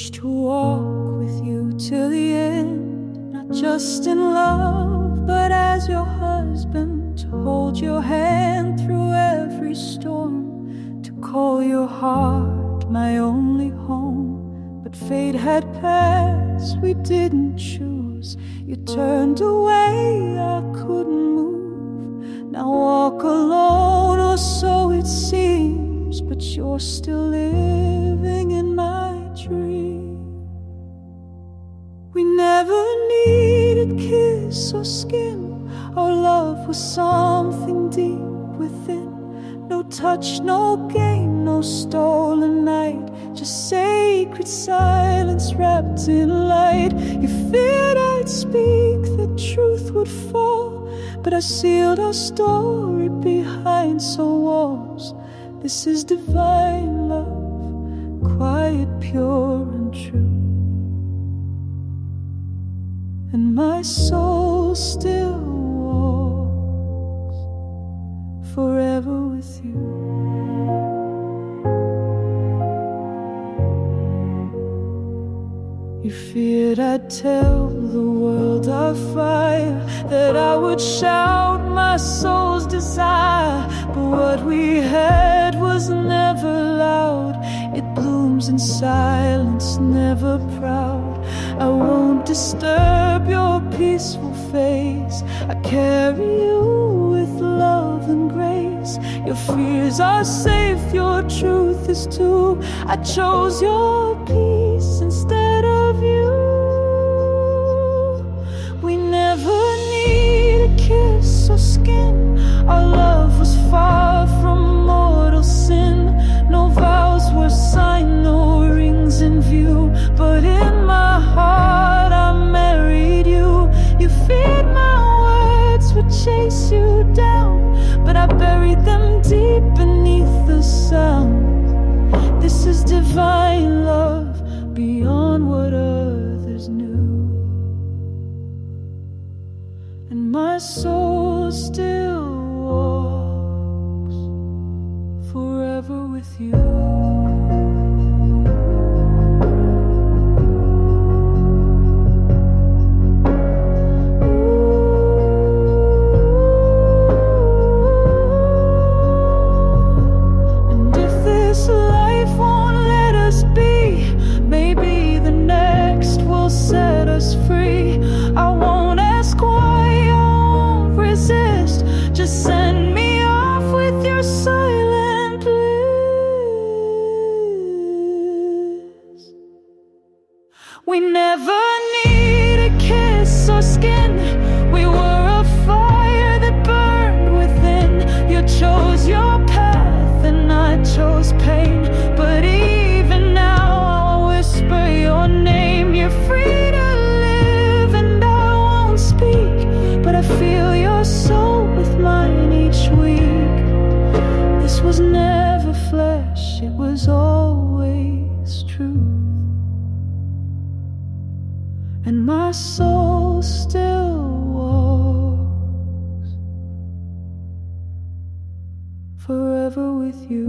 wish to walk with you till the end, not just in love, but as your husband, to hold your hand through every storm, to call your heart my only home. But fate had passed, we didn't choose. You turned away, I couldn't move. Now walk alone, or so it seems, but you're still living in my dream. We never needed kiss or skin. Our love was something deep within. No touch, no game, no stolen night, just sacred silence wrapped in light. You feared I'd speak, the truth would fall, but I sealed our story behind some walls. This is divine love, quiet, pure and true. And my soul still walks forever with you. You feared I'd tell the world of fire, that I would shout my soul's desire. But what we had was never loud. It blooms in silence, never proud. I won't disturb your peaceful face. I carry you with love and grace. Your fears are safe, your truth is too. I chose your peace instead of you. We never need a kiss or skin. Our love was far from mortal sin. No vows were signed, no rings in view, but in my heart I married you. You feared my words would chase you down, but I buried them deep beneath the sound. This is divine love, beyond what others knew. And my soul still walks forever with you. Set us free. I won't ask why, I won't resist. Just send me off with your silent bliss. We never need a kiss or skin. We were a fire that burned within. You chose your path and I chose pain. But even now I'll whisper your name. You're free to live and I won't speak, but I feel your soul with mine each week. This was never flesh, it was always truth. And my soul still walks forever with you.